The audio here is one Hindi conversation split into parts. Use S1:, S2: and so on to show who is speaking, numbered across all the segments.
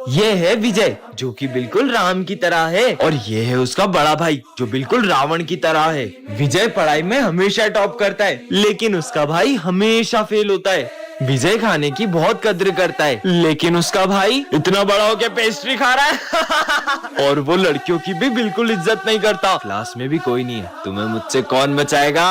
S1: ये है विजय जो कि बिल्कुल राम की तरह है, और ये है उसका बड़ा भाई जो बिल्कुल रावण की तरह है। विजय पढ़ाई में हमेशा टॉप करता है, लेकिन उसका भाई हमेशा फेल होता है। विजय खाने की बहुत कद्र करता है, लेकिन उसका भाई इतना बड़ा होके पेस्ट्री खा रहा है। और वो लड़कियों की भी बिल्कुल इज्जत नहीं करता। क्लास में भी कोई नहीं है, तुम्हें मुझसे कौन बचाएगा?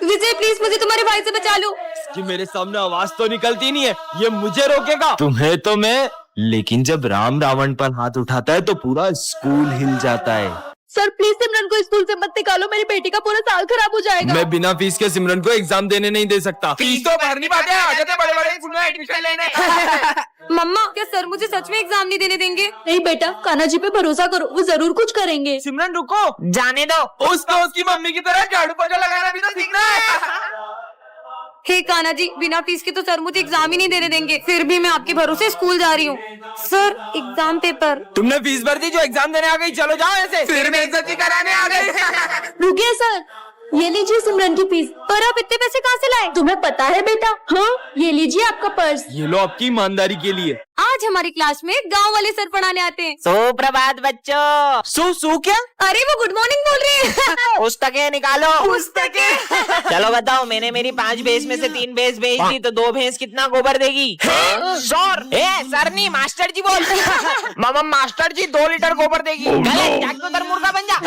S2: विजय प्लीज मुझे तुम्हारे भाई से बचा लो।
S1: कि मेरे सामने आवाज तो निकलती नहीं है, ये मुझे रोकेगा? तुम्हें तो मैं, लेकिन जब राम रावण पर हाथ उठाता है तो पूरा स्कूल हिल जाता है।
S2: सर प्लीज सिमरन को स्कूल से मत निकालो, मेरी बेटी का पूरा साल खराब हो जाएगा।
S1: मैं बिना फीस के सिमरन को एग्जाम देने नहीं दे सकता।
S3: फीस तो भरनी बात है, आ जाते बड़े-बड़े स्कूल में एडमिशन लेने।
S2: मम्मा क्या सर मुझे सच में एग्जाम नहीं देने देंगे? नहीं बेटा, कान्हा जी पे भरोसा करो, वो जरूर कुछ करेंगे।
S3: सिमरन रुको, जाने दो। उसकी मम्मी की तरह झाड़ू पोछा लगाना भी तो सीखना है।
S2: हे कान्हा जी, बिना फीस के तो सर मुझे एग्जाम ही नहीं देने देंगे, फिर भी मैं आपके भरोसे स्कूल जा रही हूँ। Sir exam paper.
S1: तुमने फीस भर दी जो एग्जाम देने आ गई, चलो जाओ ऐसे।
S3: फिर बेइज्जती कराने आ गए।
S2: रुकिए सर, ये लीजिए सिमरन की फीस। पर आप इतने पैसे कहाँ से लाए? तुम्हें पता है बेटा? हाँ, ये लीजिए आपका पर्स।
S1: ये लो आपकी ईमानदारी के लिए।
S2: आज हमारी क्लास में गांव वाले सर पढ़ाने आते हैं।
S3: सुप्रभात बच्चों। सू क्या?
S2: अरे वो गुड मॉर्निंग बोल रहे हैं।
S3: पुस्तकें निकालो। पुस्तकें। चलो बताओ, मैंने मेरी 5 भैंस में से 3 भैंस बेच दी तो 2 भैंस कितना गोबर देगी? सर नहीं, मास्टर जी बोल। मामा मास्टर जी 2 लीटर गोबर देगी। गलत, जाके उधर मुर्गा बन जा।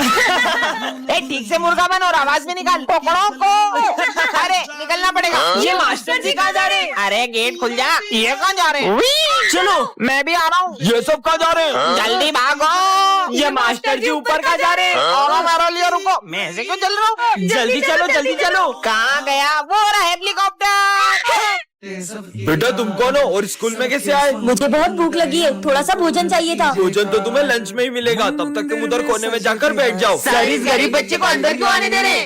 S3: ठीक से मुर्गा बन और आवाज में निकाल, पकड़ो को। अरे निकलना पड़ेगा। ये मास्टर जी कहाँ जा रहे हैं? अरे गेट खुल जा। ये कहाँ जा रहे हैं? चलो मैं भी आ रहा हूँ।
S1: ये सब कहाँ जा रहे हैं?
S3: जल्दी भागो, ये मास्टर जी ऊपर कहाँ जा रहे हैं? और मेरा लिए रुको, मैं ऐसे क्यों चल रहा हूँ? जल्दी चलो। कहाँ गया? वो रहा हेलीकॉप्टर।
S1: बेटा तुम कौन हो और स्कूल में कैसे आए?
S2: मुझे बहुत भूख लगी है, थोड़ा सा भोजन चाहिए था।
S1: भोजन तो तुम्हें लंच में ही मिलेगा, तब तक तुम उधर कोने में जाकर बैठ जाओ।
S3: सर इस गरीब बच्चे को अंदर क्यों आने दे रहे?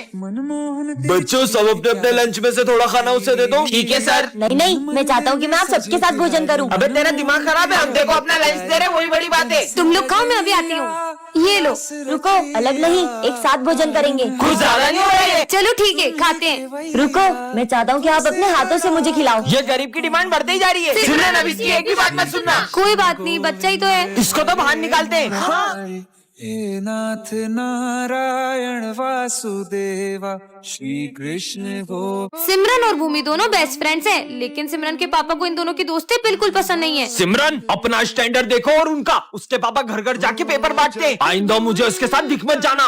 S1: बच्चों सब अपने अपने लंच में से थोड़ा खाना उसे दे दो।
S3: ठीक है सर।
S2: नहीं, मैं चाहता हूँ कि मैं आप सबके साथ भोजन करूँ।
S3: अबे तेरा दिमाग खराब है, हम देखो अपना लंच दे रहे, वही बड़ी बात है।
S2: तुम लोग खाओ, मैं अभी आती हूँ। ये लो। रुको, अलग नहीं, एक साथ भोजन करेंगे।
S3: कुछ ज्यादा नहीं हो रहा है?
S2: चलो ठीक है, खाते हैं। रुको, मैं चाहता हूँ कि आप अपने हाथों से मुझे खिलाओ।
S3: ये गरीब की डिमांड बढ़ती ही जा रही है। सिमरन अब इसकी एक भी बात मत सुनना।
S2: कोई बात नहीं, बच्चा ही तो है।
S3: इसको तो बाहर निकालते हैं।
S4: हे नाथ नारायण वासुदेवा श्री कृष्ण गो।
S2: सिमरन और भूमि दोनों बेस्ट फ्रेंड्स हैं, लेकिन सिमरन के पापा को इन दोनों की दोस्ती बिल्कुल पसंद नहीं है।
S1: सिमरन अपना स्टैंडर्ड देखो, और उनका। उसके पापा घर घर जाके पेपर बांटते। आइंदा मुझे उसके साथ दिख मत जाना।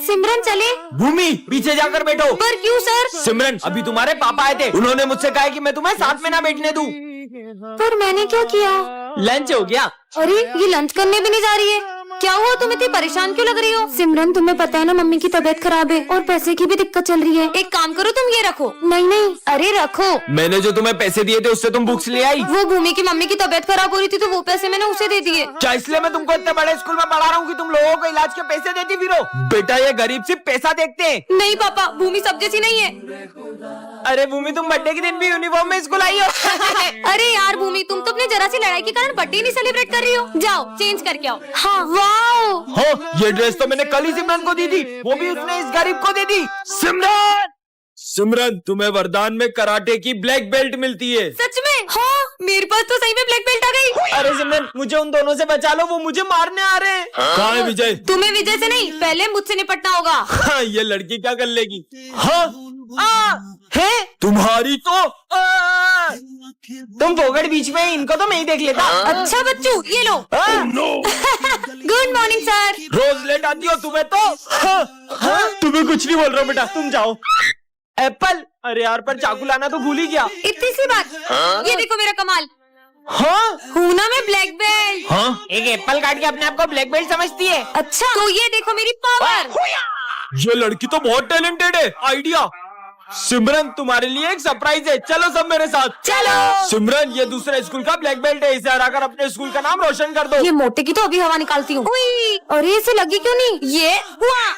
S2: सिमरन चले।
S1: भूमि पीछे जाकर बैठो।
S2: पर क्यों सर?
S1: सिमरन अभी तुम्हारे पापा आए थे, उन्होंने मुझसे कहा कि मैं तुम्हें साथ में ना बैठने दूं।
S2: पर मैंने क्या किया?
S1: लंच हो गया।
S2: अरे ये लंच करने भी नहीं जा रही है, क्या हुआ? तुम इतनी परेशान क्यों लग रही हो? सिमरन तुम्हें पता है ना मम्मी की तबीयत खराब है और पैसे की भी दिक्कत चल रही है। एक काम करो, तुम ये रखो। नहीं, अरे रखो।
S1: मैंने जो तुम्हें पैसे दिए थे उससे तुम बुक्स ले आई?
S2: वो भूमि की मम्मी की तबीयत खराब हो रही थी तो वो पैसे मैंने उसे दे दिए।
S1: क्या इसलिए मैं तुमको इतने बड़े स्कूल में पढ़ा रहा हूँ कि तुम लोगों को इलाज के पैसे देती फिरो? बेटा ये गरीब सिर्फ पैसा देखते हैं।
S2: नहीं पापा, भूमि सब जैसी नहीं है।
S1: अरे भूमि तुम बर्थडे के दिन भी यूनिफॉर्म में स्कूल आई हो।
S2: अरे यार भूमि, तुम तो अपनी जरा सी लड़ाई के कारण बर्थडे नहीं सेलिब्रेट कर रही हो। जाओ चेंज करके आओ। हाँ वाओ।
S1: हाँ, ये ड्रेस तो मैंने कल ही सिमरन को दी थी, वो भी उसने इस गरीब को दे दी। सिमरन तुम्हें वरदान में कराटे की ब्लैक बेल्ट मिलती है।
S2: सच में? हाँ, मेरे पास तो सही में ब्लैक बेल्ट आ गई।
S1: अरे सिमरन मुझे उन दोनों से बचा लो, वो मुझे मारने आ रहे हैं। कहाँ है विजय?
S2: तुम्हें विजय से नहीं, पहले मुझसे निपटना होगा।
S1: हाँ, ये लड़की क्या कर लेगी? हाँ है तुम्हारी तो
S3: तुम फोगड़ बीच में, इनको तो मैं ही देख लेता।
S2: अच्छा बच्चू, ये लो। Good morning sir.
S1: रोज लेट आती हो तुम्हें तो। तुम्हें कुछ नहीं बोल रहा बेटा, तुम जाओ। एप्पल? अरे यार पर चाकू लाना तो भूल ही गया।
S2: इतनी सी बात। ये देखो मेरा कमाल।
S1: हाँ
S2: हूँ ना मैं ब्लैक बेल्ट।
S1: हाँ,
S3: एक एप्पल काट के अपने आप को ब्लैक बेल्ट समझती है।
S2: अच्छा तो ये देखो मेरी पावर।
S1: ये लड़की तो बहुत टैलेंटेड है। आइडिया। सिमरन तुम्हारे लिए एक सरप्राइज है, चलो सब मेरे साथ।
S2: चलो।
S1: सिमरन ये दूसरे स्कूल का ब्लैक बेल्ट है, इसे हराकर अपने स्कूल का नाम रोशन कर दो।
S2: ये मोटे की तो अभी हवा निकालती हूँ। अरे इसे लगी क्यों नहीं?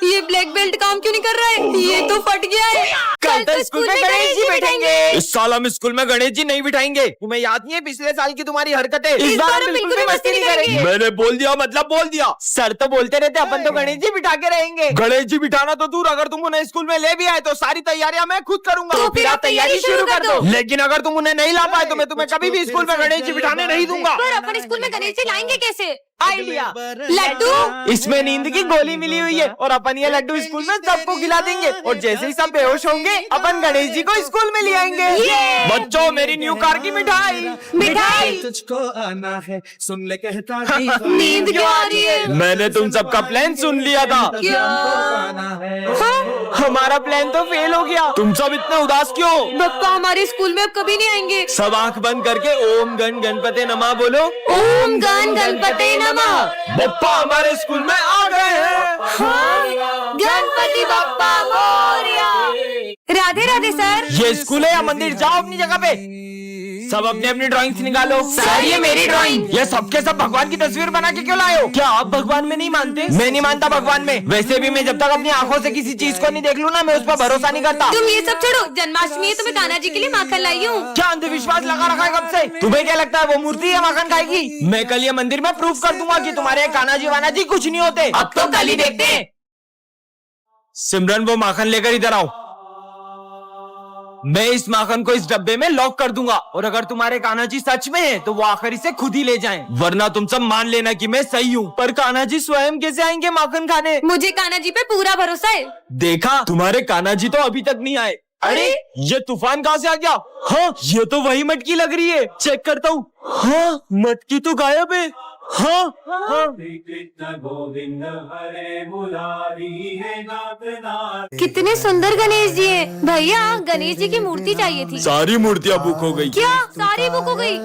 S2: ये ब्लैक बेल्ट काम क्यों नहीं कर रहा है? ये तो फट गया है।
S3: कल तो स्कूल में गणेश जी बैठेंगे।
S1: इस साल हम स्कूल में गणेश जी नहीं बिठाएंगे।
S3: तुम्हें याद नहीं है पिछले साल की तुम्हारी हरकतें?
S2: इस बार हम बिल्कुल भी मस्ती नहीं करेंगे।
S1: मैंने बोल दिया मतलब बोल दिया।
S3: सर तो बोलते रहते अपन तो गणेश जी बिठा के रहेंगे।
S1: गणेश जी बिठाना तो दूर, अगर तुम उन्हें स्कूल में ले भी आए तो सारी तैयारियां मैं खुद करूंगा।
S2: तो फिर आप तैयारी शुरू कर दो।
S1: लेकिन अगर तुम उन्हें नहीं ला पाए तो मैं तुम्हें कभी भी स्कूल में गणेश जी बिठाने नहीं दूंगा।
S2: पर अपन स्कूल में गणेश जी लाएंगे कैसे?
S3: आइडिया,
S2: लड्डू।
S3: इसमें नींद की गोली मिली हुई है और अपन ये लड्डू स्कूल में सबको खिला देंगे और जैसे ही सब बेहोश होंगे अपन गणेश जी को स्कूल में ले आएंगे।
S1: बच्चों, मेरी न्यू कार की मिठाई।
S2: मिठाई।
S4: तुझको आना है, सुन ले कहता
S2: नींद क्यों आ रही है?
S1: मैंने तुम सबका प्लान सुन लिया था।
S2: क्या?
S3: हमारा प्लान तो फेल हो गया।
S1: तुम सब इतने उदास क्यों?
S2: बप्पा हमारे स्कूल में अब कभी नहीं आएंगे।
S1: सब आंख बंद करके ओम गण गणपते नमः बोलो।
S2: ओम गण गणपते नमः।
S1: बप्पा हमारे स्कूल में आ गए हैं।
S2: हाँ, गणपति बप्पा मोरया। राधे राधे सर।
S1: ये स्कूल है या मंदिर? जाओ अपनी जगह पे। सब अपनी अपनी ड्राइंग्स निकालो।
S2: सर, ये मेरी ड्राइंग।
S1: ये सबके सब भगवान की तस्वीर बना के क्यों लाए हो? क्या आप भगवान में नहीं मानते? मैं नहीं मानता भगवान में। वैसे भी मैं जब तक अपनी आंखों से किसी चीज को नहीं देख लूँ ना, मैं उस पर भरोसा नहीं करता।
S2: तुम ये सब छोड़ो, जन्माष्टमी है तो मैं कान्हा जी के लिए माखन लाई हूँ।
S1: क्या अंधविश्वास लगा रखा है कब से? तुम्हें क्या लगता है वो मूर्ति है माखन खाएगी? मैं कल ये मंदिर में प्रूफ कर दूंगा कि तुम्हारे कान्हा जी वाना जी कुछ नहीं होते।
S2: अब तो कल ही देखते हैं।
S1: सिमरन, वो माखन लेकर इधर आओ। मैं इस माखन को इस डब्बे में लॉक कर दूंगा और अगर तुम्हारे कान्हा जी सच में हैं, तो वो आखिर इसे खुद ही ले जाएं। वरना तुम सब मान लेना कि मैं सही हूँ। पर कान्हा जी स्वयं कैसे आएंगे माखन खाने?
S2: मुझे कान्हा जी पे पूरा भरोसा है।
S1: देखा, तुम्हारे कान्हा जी तो अभी तक नहीं आए। अरे, ये तूफान कहाँ से आ गया? हाँ, ये तो वही मटकी लग रही है। चेक करता हूँ। हाँ, मटकी तो गायब है। हाँ, हाँ।
S2: कितने सुंदर गणेश जी हैं। भैया, गणेश जी की मूर्ति चाहिए थी।
S1: सारी मूर्तियाँ बुक हो गई।
S2: क्या? सारी बुक हो गई?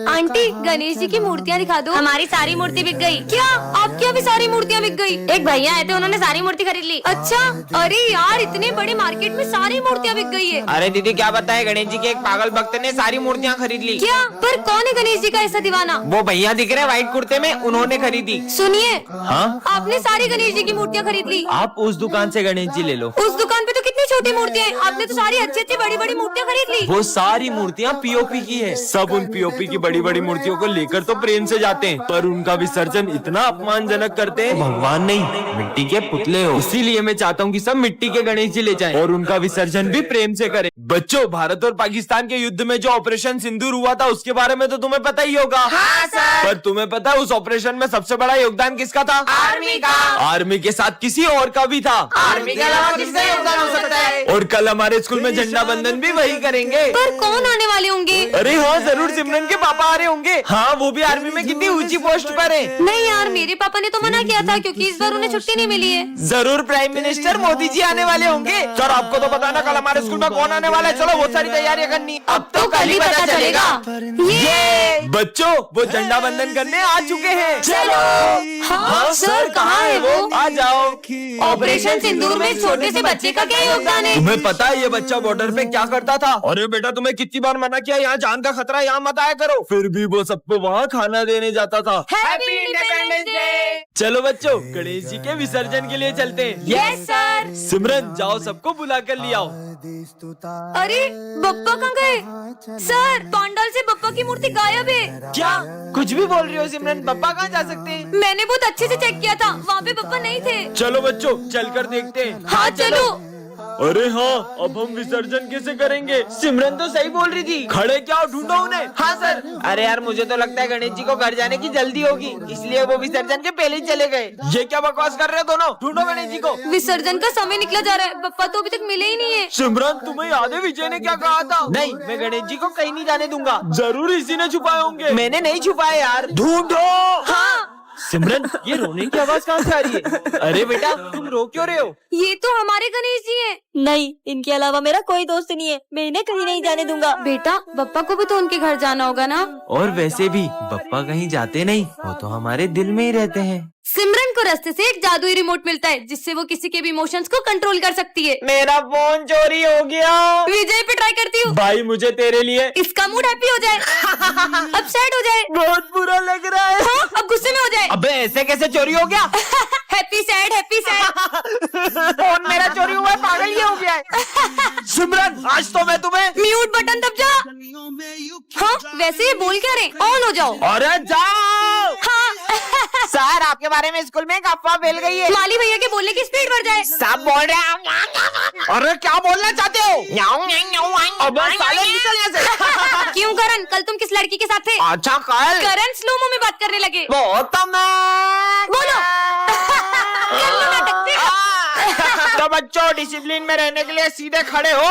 S2: आंटी, गणेश जी की मूर्तियाँ दिखा दो। हमारी सारी मूर्ति बिक गई। क्या? आपकी अभी सारी मूर्तियाँ बिक गई? एक भैया आए थे, उन्होंने सारी मूर्ति खरीद ली। अच्छा, अरे यार, इतने बड़े मार्केट में सारी मूर्तियाँ बिक गई है।
S3: अरे दीदी, क्या बताए, गणेश जी के एक पागल भक्त ने सारी मूर्तियाँ खरीद ली।
S2: क्या? पर कौन है गणेश जी का ऐसा दीवाना?
S3: वो भैया दिख रहे व्हाइट कुर्ते में, उन्होंने खरीदी।
S2: सुनिए,
S1: हाँ,
S2: आपने सारी गणेश जी की मूर्तियाँ खरीद ली।
S1: आप उस दुकान से गणेश जी ले लो।
S2: उस दुकान पे तो कितनी छोटी मूर्तियाँ हैं। आपने तो सारी अच्छी अच्छी बड़ी बड़ी मूर्तियाँ खरीद ली।
S1: वो सारी मूर्तियाँ पीओपी की है। सब उन पीओपी की बड़ी बड़ी मूर्तियों को लेकर तो प्रेम से जाते हैं, पर उनका विसर्जन इतना अपमानजनक करते हैं। भगवान नहीं, मिट्टी के पुतले हो। इसीलिए मैं चाहता हूँ कि सब मिट्टी के गणेश जी ले जाएं और उनका विसर्जन भी प्रेम से करें। बच्चों, भारत और पाकिस्तान के युद्ध में जो ऑपरेशन सिंदूर हुआ था, उसके बारे में तो तुम्हें पता ही होगा।
S3: हाँ सर।
S1: पर तुम्हें पता है उस ऑपरेशन में सबसे बड़ा योगदान किसका था?
S3: आर्मी का।
S1: आर्मी के साथ किसी और का भी था।
S3: आर्मी के अलावा किसका योगदान हो सकता है?
S1: और कल हमारे स्कूल में झंडा बंधन भी वही करेंगे।
S2: पर कौन आने वाले होंगे?
S1: अरे हाँ, जरूर सिमरन के पापा आ रहे होंगे। हाँ, वो भी आर्मी में कितनी ऊंची पोस्ट पर है।
S2: नहीं यार, मेरे पापा ने तो मना किया था क्योंकि इस बार उन्हें छुट्टी नहीं मिली है।
S1: जरूर प्राइम मिनिस्टर मोदी जी आने वाले होंगे। सर, आपको तो पता ना कल हमारे स्कूल में कौन आने वाला है। चलो, बहुत सारी तैयारियां करनी।
S2: अब तो कल ही पता चलेगा। ये
S1: बच्चों, वो झंडा बंधन करने आ चुके हैं।
S2: चलो। हाँ सर, कहाँ है वो?
S1: आ जाओ।
S2: ऑपरेशन सिंदूर में छोटे से बच्चे का क्या योगदान है?
S1: तुम्हें पता है ये बच्चा बॉर्डर पे क्या करता था? अरे बेटा, तुम्हें कितनी बार मना किया, यहाँ जान का खतरा, यहाँ मत आया करो। फिर भी वो सबको वहाँ खाना देने जाता था।
S2: Happy independence day.
S1: चलो बच्चों, गणेश जी के विसर्जन के लिए चलते हैं।
S2: Yes sir.
S1: सिमरन, जाओ सबको बुला कर ले आओ।
S2: अरे, बप्पा कहाँ गए? सर, पंडाल से बप्पा की मूर्ति गायब है।
S3: क्या कुछ भी बोल रही हो सिमरन? पापा कहाँ जा सकते हैं?
S2: मैंने बहुत अच्छे से चेक किया था, वहाँ पे बप्पा नहीं थे।
S1: चलो बच्चों, चलकर देखते हैं।
S2: हाँ चलो।
S1: अरे हाँ, अब हम विसर्जन कैसे करेंगे?
S3: सिमरन तो सही बोल रही थी।
S1: खड़े क्या, ढूंढो उन्हें।
S3: हाँ सर। अरे यार, मुझे तो लगता है गणेश जी को घर जाने की जल्दी होगी, इसलिए वो विसर्जन के पहले ही चले गए।
S1: ये क्या बकवास कर रहे हो दोनों? ढूंढो गणेश जी को।
S2: विसर्जन का समय निकला जा रहा है, बप्पा तो अभी तक मिले ही नहीं है।
S1: सिमरन, तुम्हें याद है विजय ने क्या कहा था?
S3: नहीं, मैं गणेश जी को कहीं नहीं जाने दूंगा।
S1: जरूर इसी ने छुपाए होंगे।
S3: मैंने नहीं छुपाए यार।
S1: ढूंढो।
S2: हाँ,
S1: सिमरन, ये रोने की आवाज कहाँ से आ रही है? अरे बेटा, तुम रो क्यों रहे हो?
S2: ये तो हमारे गणेश जी हैं।
S5: नहीं, इनके अलावा मेरा कोई दोस्त नहीं है। मैं इन्हें कहीं नहीं जाने दूंगा।
S2: बेटा, बप्पा को भी तो उनके घर जाना होगा ना।
S1: और वैसे भी बप्पा कहीं जाते नहीं, वो तो हमारे दिल में ही रहते हैं।
S2: सिमरन को रास्ते से एक जादुई रिमोट मिलता है जिससे वो किसी के भी इमोशंस को कंट्रोल कर सकती है।
S3: मेरा फोन चोरी हो गया।
S2: विजय पे ट्राई करती हूँ।
S1: भाई, मुझे तेरे लिए
S2: इसका मूड हैप्पी हो जाए, अब सैड हो जाए,
S3: बहुत बुरा लग रहा है।
S2: हाँ, अब गुस्से में हो जाए।
S3: अबे, ऐसे कैसे चोरी हो गया?
S2: Happy happy sad.
S3: फोन मेरा चोरी हुआ है, पागल ये हो गया है।
S1: सिमरन आज तो मैं तुम्हें
S2: म्यूट बटन दब जा। हाँ वैसे ये बोल क्या रहे, ऑन हो जाओ।
S1: अरे जाओ।
S2: हाँ
S3: सर आपके बारे में स्कूल में एक अफवाह फैल गई है।
S2: माली भैया के बोलने की स्पीड बढ़ जाए।
S3: सब बोल रहे हैं।
S1: अरे क्या बोलना चाहते हो?
S3: अब साले निकल यहाँ से।
S2: क्यों करण, कल तुम किस लड़की के साथ थे?
S3: अच्छा कल
S2: करण स्लोमो में बात करने लगे।
S3: बहुत
S2: बोलो। कर लो नाटक।
S3: तो बच्चों डिसिप्लिन में रहने के लिए सीधे खड़े हो,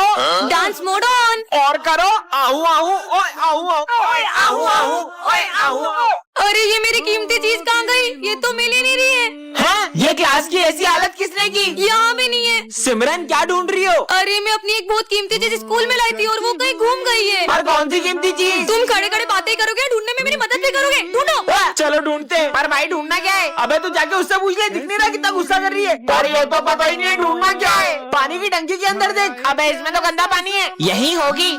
S2: डांस मोड ऑन।
S3: और करो आहू आहू ओए आहू आहू ओए आहू आहू ओए आहू आहू।
S2: अरे ये मेरी कीमती चीज कहाँ गई? ये तो मिल ही नहीं रही है।
S3: हाँ? ये क्लास की ऐसी हालत किसने की?
S2: यहाँ भी नहीं है।
S1: सिमरन क्या ढूंढ रही हो?
S2: अरे मैं अपनी एक बहुत कीमती चीज स्कूल में लाई थी और वो कहीं घूम गई है।
S3: पर कौन सी कीमती चीज?
S2: तुम खड़े खड़े बातें करोगे, ढूंढने में मेरी मदद भी करोगे। ढूंढो।
S1: चलो ढूंढते हैं।
S3: पर भाई ढूंढना क्या है?
S1: अबे तू जाके उससे पूछ ले, दिख नहीं रहा कितना गुस्सा कर रही है।
S3: पर ये तो पता ही नहीं है ढूंढना क्या है।
S1: पानी की टंकी के अंदर देख।
S3: अबे इसमें तो गंदा पानी है। यही होगी।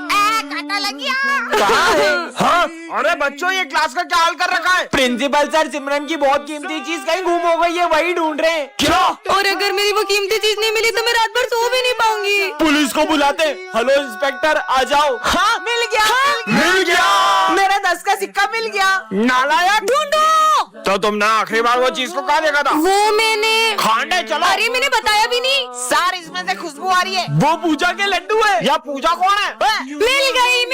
S3: कांटा लग गया।
S1: कहाँ है? हाँ? अरे बच्चों ये क्लास का क्या हाल कर रखा है? प्रिंसिपल सर सिमरन की बहुत कीमती चीज कहीं गुम हो गई है, वही ढूंढ रहे हैं। क्या?
S2: और अगर मेरी वो कीमती चीज नहीं मिली तो मैं रात भर सो भी नहीं पाऊंगी।
S1: पुलिस को बुलाते। हेलो इंस्पेक्टर आ जाओ।
S3: हाँ मिल गया।
S1: मिल गया।
S3: मेरा 10 का सिक्का मिल गया।
S1: नालायक।
S2: ढूंढो।
S1: तो तुमने आखिरी बार वो चीज को कहाँ देखा था?
S2: वो मैंने
S1: खांडे चलो।
S2: अरे मैंने बताया भी नहीं।
S3: सर इसमें से खुशबू आ रही है।
S1: वो पूजा के लड्डू है।
S3: या पूजा कौन है?
S2: मिल गई